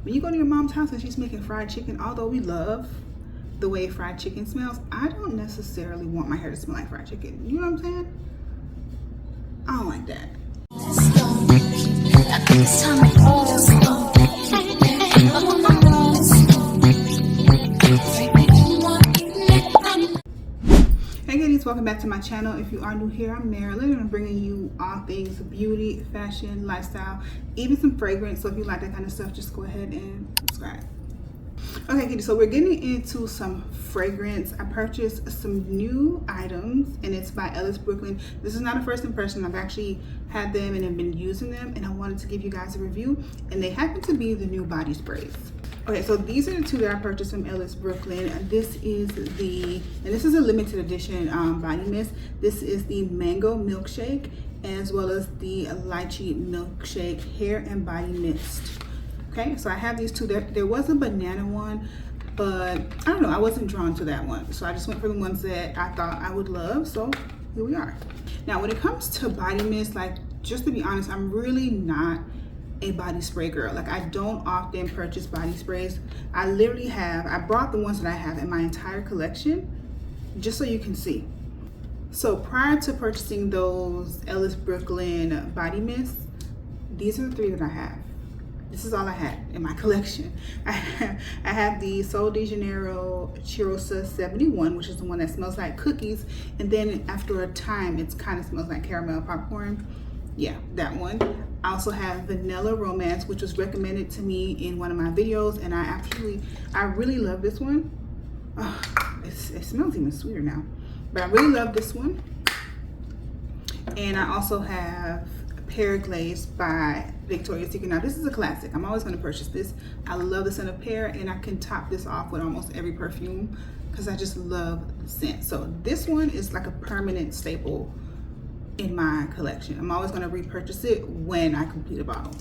when you go to your mom's house and she's making fried chicken, although we love the way fried chicken smells, I don't necessarily want my hair to smell like fried chicken. You know what I'm saying? I don't like that. Hey ladies, welcome back to my channel. If you are new here, I'm Marilyn and I'm bringing you all things beauty, fashion, lifestyle, even some fragrance. So if you like that kind of stuff, just go ahead and subscribe. Okay, kitty, so we're getting into some fragrance. I purchased some new items and it's by Ellis Brooklyn. This is not a first impression. I've actually had them and have been using them, and I wanted to give you guys a review, and they happen to be the new body sprays. Okay, so these are the two that I purchased from Ellis Brooklyn. This is a limited edition body mist. This is the mango milkshake as well as the lychee milkshake hair and body mist. Okay, so I have these two. There was a banana one, but I don't know, I wasn't drawn to that one. So I just went for the ones that I thought I would love. So here we are. Now, when it comes to body mist, like, just to be honest, I'm really not a body spray girl. Like, I don't often purchase body sprays. I brought the ones that I have in my entire collection just so you can see. So prior to purchasing those Ellis Brooklyn body mists, these are the three that I have. This is all I had in my collection. I have the Sol de Janeiro Cheirosa 71, which is the one that smells like cookies, and then after a time it kind of smells like caramel popcorn. Yeah, that one. I also have Vanilla Romance, which was recommended to me in one of my videos, and I really love this one. Oh, it smells even sweeter now, but I really love this one. And I also have Pear Glaze by Victoria's Secret. Now, this is a classic. I'm always going to purchase this. I love the scent of pear, and I can top this off with almost every perfume because I just love the scent. So this one is like a permanent staple in my collection. I'm always going to repurchase it when I complete a bottle.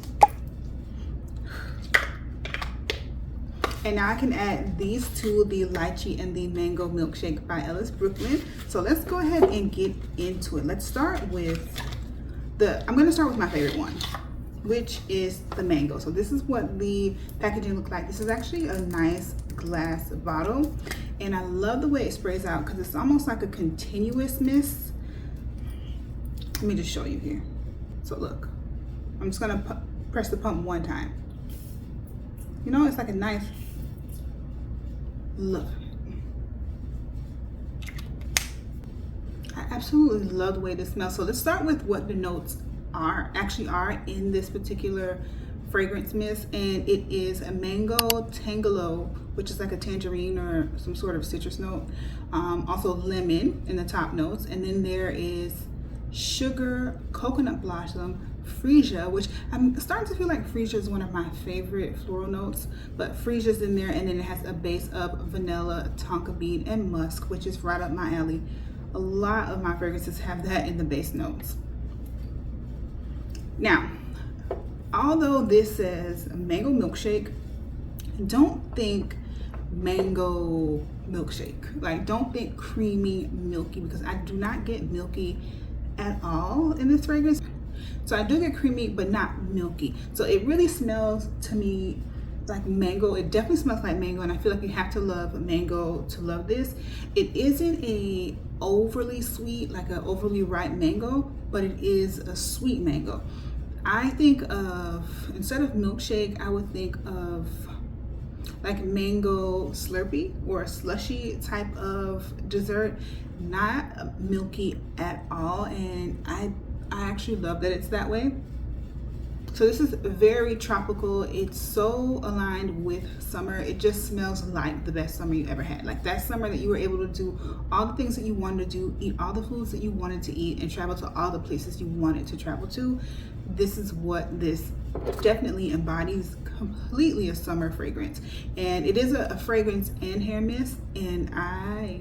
And now I can add these two, the lychee and the mango milkshake by Ellis Brooklyn. So let's go ahead and get into it. Let's start with I'm going to start with my favorite one, which is the mango. So this is what the packaging looks like. This is actually a nice glass bottle, and I love the way it sprays out because it's almost like a continuous mist. Let me just show you here. So look, I'm just going to press the pump one time. You know, it's like a nice look. I absolutely love the way this smells. So let's start with what the notes actually are in this particular fragrance mist, and it is a mango tangelo, which is like a tangerine or some sort of citrus note. Also lemon in the top notes, and then there is sugar, coconut blossom, freesia, which I'm starting to feel like freesia is one of my favorite floral notes, but freesia's in there, and then it has a base of vanilla, tonka bean, and musk, which is right up my alley. A lot of my fragrances have that in the base notes. Now, although this says mango milkshake, don't think mango milkshake. Like, don't think creamy, milky, because I do not get milky at all in this fragrance. So I do get creamy, but not milky. So it really smells to me like mango. It definitely smells like mango, and I feel like you have to love mango to love this. It isn't a overly sweet, like an overly ripe mango, but it is a sweet mango. I think of, instead of milkshake, I would think of like mango slurpee or a slushy type of dessert, not milky at all, and I actually love that it's that way. So this is very tropical. It's so aligned with summer. It just smells like the best summer you ever had. Like that summer that you were able to do all the things that you wanted to do, eat all the foods that you wanted to eat, and travel to all the places you wanted to travel to. This is what this definitely embodies. Completely a summer fragrance. And it is a fragrance and hair mist, and I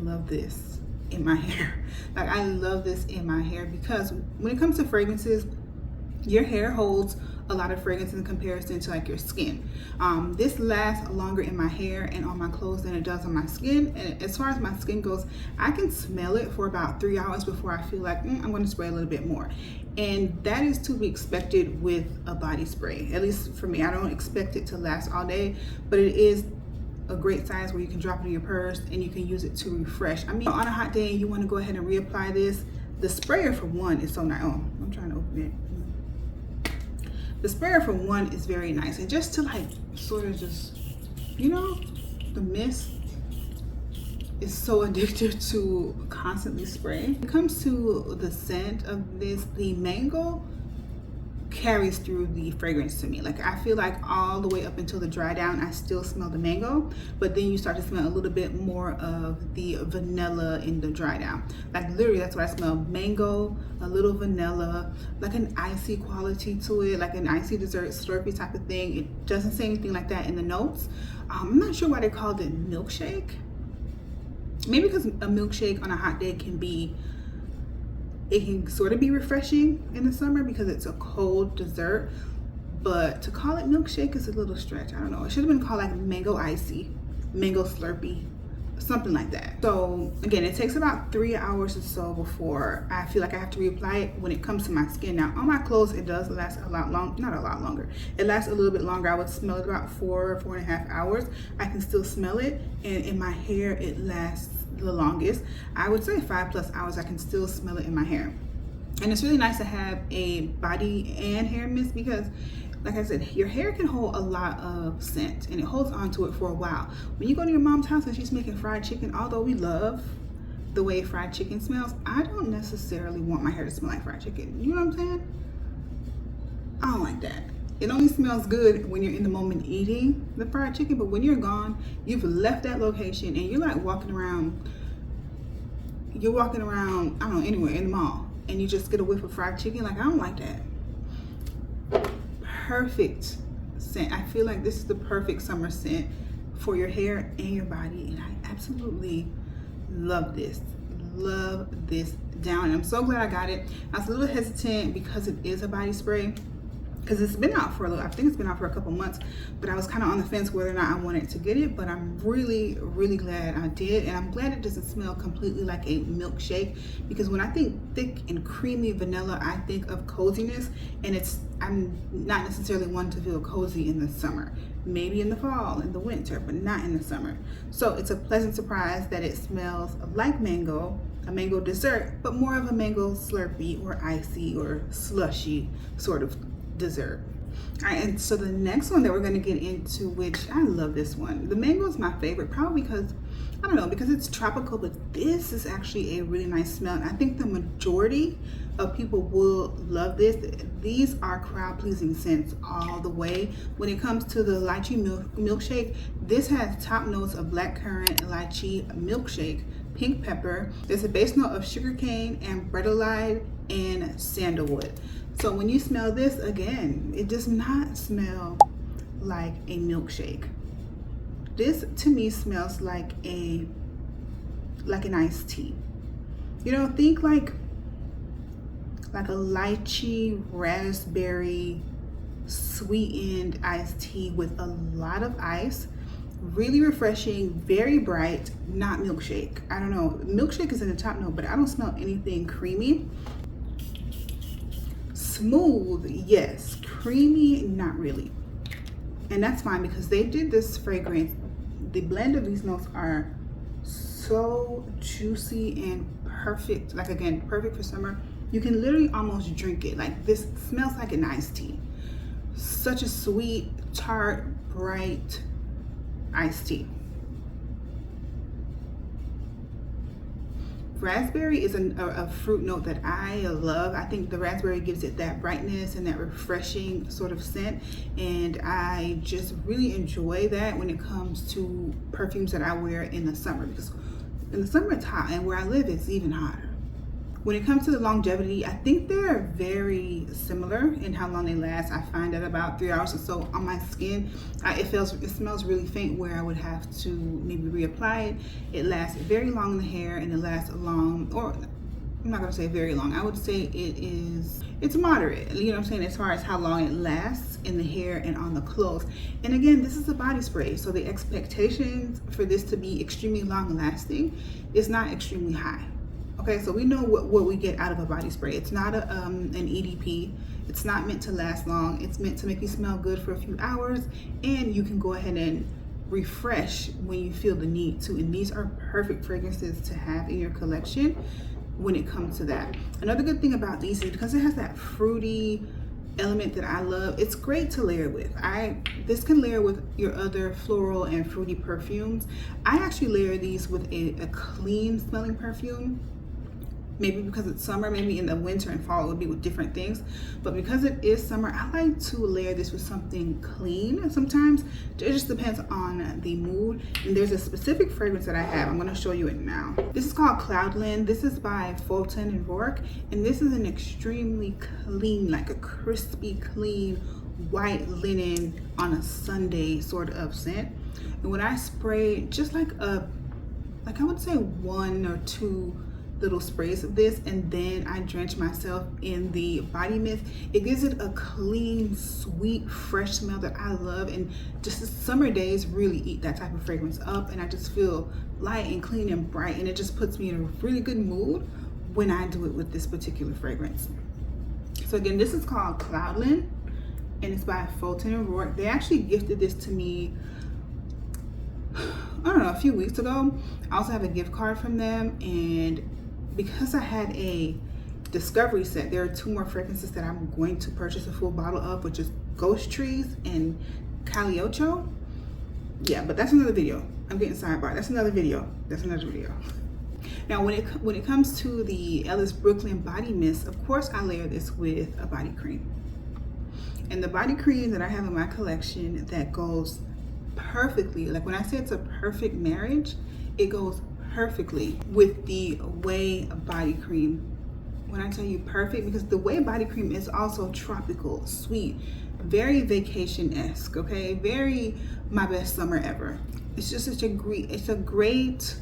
love this in my hair. Like, I love this in my hair because when it comes to fragrances, your hair holds a lot of fragrance in comparison to like your skin. This lasts longer in my hair and on my clothes than it does on my skin. And as far as my skin goes, I can smell it for about 3 hours before I feel like I'm going to spray a little bit more. And that is to be expected with a body spray. At least for me, I don't expect it to last all day, but it is a great size where you can drop it in your purse and you can use it to refresh. I mean, on a hot day, you want to go ahead and reapply this. The sprayer for one is so nice. Oh, I'm trying to open it. The sprayer for one is very nice. And just to like sort of just, you know, the mist is so addictive to constantly spray. When it comes to the scent of this, the mango carries through the fragrance to me. Like I feel like all the way up until the dry down, I still smell the mango, but then you start to smell a little bit more of the vanilla in the dry down. Like literally that's what I smell: mango, a little vanilla, like an icy quality to it, like an icy dessert slurpee type of thing. It doesn't say anything like that in the notes. I'm not sure why they called it milkshake. Maybe because a milkshake on a hot day can be, it can sort of be refreshing in the summer because it's a cold dessert, but to call it milkshake is a little stretch. I don't know. It should have been called like mango icy, mango slurpee, something like that. So again, it takes about 3 hours or so before I feel like I have to reapply it when it comes to my skin. Now on my clothes, it does last a lot long, not a lot longer. It lasts a little bit longer. I would smell it about 4.5 hours. I can still smell it. And in my hair, it lasts the longest. I would say 5+ hours. I can still smell it in my hair. And it's really nice to have a body and hair mist because, like I said, your hair can hold a lot of scent and it holds on to it for a while. When you go to your mom's house and she's making fried chicken, although we love the way fried chicken smells, I don't necessarily want my hair to smell like fried chicken. You know what I'm saying? I don't like that. It only smells good when you're in the moment eating the fried chicken, but when you're gone, you've left that location and you're like walking around, I don't know, anywhere in the mall, and you just get a whiff of fried chicken. Like, I don't like that. Perfect scent. I feel like this is the perfect summer scent for your hair and your body, and I absolutely love this. Love this down. And I'm so glad I got it. I was a little hesitant because it is a body spray, because it's been out for I think it's been out for a couple months, but I was kind of on the fence whether or not I wanted to get it. But I'm really, really glad I did, and I'm glad it doesn't smell completely like a milkshake, because when I think thick and creamy vanilla, I think of coziness, and I'm not necessarily one to feel cozy in the summer. Maybe in the fall, in the winter, but not in the summer. So it's a pleasant surprise that it smells like mango, a mango dessert, but more of a mango slurpee or icy or slushy sort of dessert. All right, and so the next one that we're going to get into, which I love this one. The mango is my favorite, probably because, I don't know, because it's tropical, but this is actually a really nice smell. And I think the majority of people will love this. These are crowd-pleasing scents all the way. When it comes to the lychee milkshake, this has top notes of blackcurrant, lychee milkshake, pink pepper. There's a base note of sugarcane and bredolide and sandalwood. So when you smell this, again, it does not smell like a milkshake. This to me smells like an iced tea. You know, think like a lychee raspberry sweetened iced tea with a lot of ice. Really refreshing, very bright, not milkshake. I don't know, milkshake is in the top note, but I don't smell anything creamy. Smooth, yes. Creamy, not really. And that's fine, because they did this fragrance. The blend of these notes are so juicy and perfect. Like, again, perfect for summer. You can literally almost drink it. Like, this smells like an iced tea. Such a sweet, tart, bright iced tea. Raspberry is a fruit note that I love. I think the raspberry gives it that brightness and that refreshing sort of scent, and I just really enjoy that when it comes to perfumes that I wear in the summer, because in the summer it's hot, and where I live it's even hotter. When it comes to the longevity, I think they're very similar in how long they last. I find that about 3 hours or so on my skin, it smells really faint, where I would have to maybe reapply it. It lasts very long in the hair, and it lasts long, or I'm not gonna say very long. I would say it's moderate, you know what I'm saying, as far as how long it lasts in the hair and on the clothes. And again, this is a body spray, so the expectations for this to be extremely long lasting is not extremely high. Okay, so we know what we get out of a body spray. It's not an EDP. It's not meant to last long. It's meant to make you smell good for a few hours, and you can go ahead and refresh when you feel the need to. And these are perfect fragrances to have in your collection when it comes to that. Another good thing about these is because it has that fruity element that I love, it's great to layer with. This can layer with your other floral and fruity perfumes. I actually layer these with a clean smelling perfume. Maybe because it's summer, maybe in the winter and fall it would be with different things. But because it is summer, I like to layer this with something clean. Sometimes it just depends on the mood. And there's a specific fragrance that I have. I'm gonna show you it now. This is called Cloudland. This is by Fulton and Rourke. And this is an extremely clean, like a crispy, clean, white linen on a Sunday sort of scent. And when I spray just like I would say 1 or 2 little sprays of this, and then I drench myself in the body mist, it gives it a clean, sweet, fresh smell that I love. And just the summer days really eat that type of fragrance up, and I just feel light and clean and bright, and it just puts me in a really good mood when I do it with this particular fragrance. So again, this is called Cloudland, and it's by Fulton and Rourke. They actually gifted this to me, I don't know, a few weeks ago. I also have a gift card from them, and because I had a discovery set, there are 2 more fragrances that I'm going to purchase a full bottle of, which is Ghost Trees and Caliocho. Yeah, but that's another video. I'm getting sidebar. That's another video. Now, when it comes to the Ellis Brooklyn Body Mist, of course I layer this with a body cream. And the body cream that I have in my collection that goes perfectly, like when I say it's a perfect marriage, it goes perfectly with the Way body cream. When I tell you perfect, because the Way body cream is also tropical, sweet, very vacation-esque, okay? Very my best summer ever. It's just such a great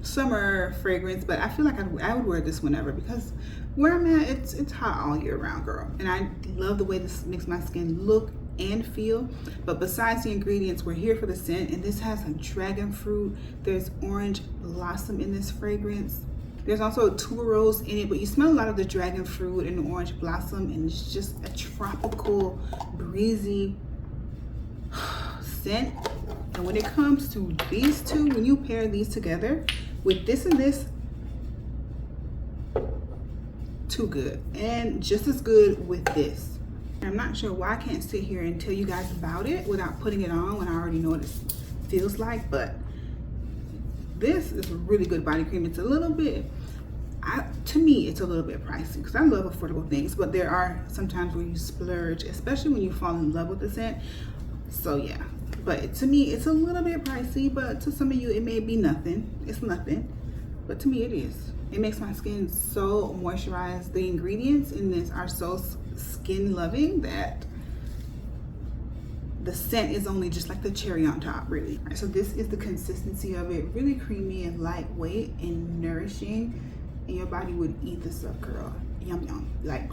summer fragrance, but I feel like I would wear this whenever, because where I'm at, it's hot all year round, girl. And I love the way this makes my skin look and feel. But besides the ingredients, we're here for the scent, and this has a dragon fruit. There's orange blossom in this fragrance. There's also tuberose in it, but you smell a lot of the dragon fruit and the orange blossom, and it's just a tropical, breezy scent. And when it comes to these two, when you pair these together with this and this, too good. And just as good with this. I'm not sure why I can't sit here and tell you guys about it without putting it on when I already know what it feels like, but this is a really good body cream. It's a little bit, to me, it's a little bit pricey because I love affordable things, but there are sometimes where you splurge, especially when you fall in love with the scent. So yeah, but to me, it's a little bit pricey, but to some of you, it may be nothing. It's nothing, but to me, it is. It makes my skin so moisturized. The ingredients in this are so skin loving that the scent is only just like the cherry on top, really. All right, so this is the consistency of it. Really creamy and lightweight and nourishing, and your body would eat this up, girl. Yum yum. Like,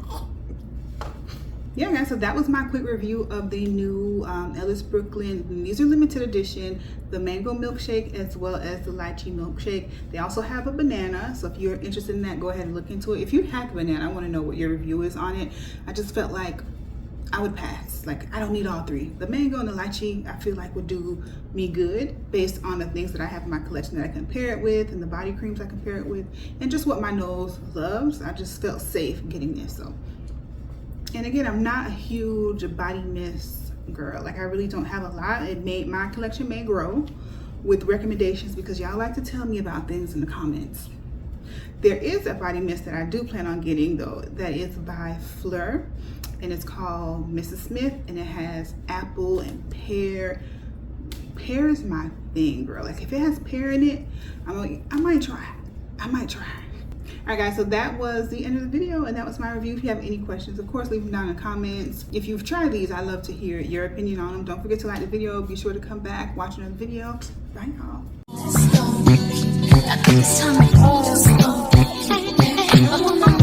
yeah guys, so that was my quick review of the new Ellis Brooklyn. These are limited edition, the mango milkshake as well as the lychee milkshake. They also have a banana, so if you're interested in that, go ahead and look into it. If you have the banana, I want to know what your review is on it. I just felt like I would pass. Like, I don't need all 3. The mango and the lychee, I feel like would do me good based on the things that I have in my collection that I compare it with, and the body creams I compare it with, and just what my nose loves. I just felt safe getting this. So, and again, I'm not a huge body mist girl. Like, I really don't have a lot. My collection may grow with recommendations because y'all like to tell me about things in the comments. There is a body mist that I do plan on getting though, that is by Fleur, and it's called Mrs. Smith, and it has apple and pear. Pear is my thing, girl. Like, if it has pear in it, I might try. All right guys, so that was the end of the video, and that was my review. If you have any questions, of course, leave them down in the comments. If you've tried these, I'd love to hear your opinion on them. Don't forget to like the video. Be sure to come back, watch another video. Bye y'all. I want my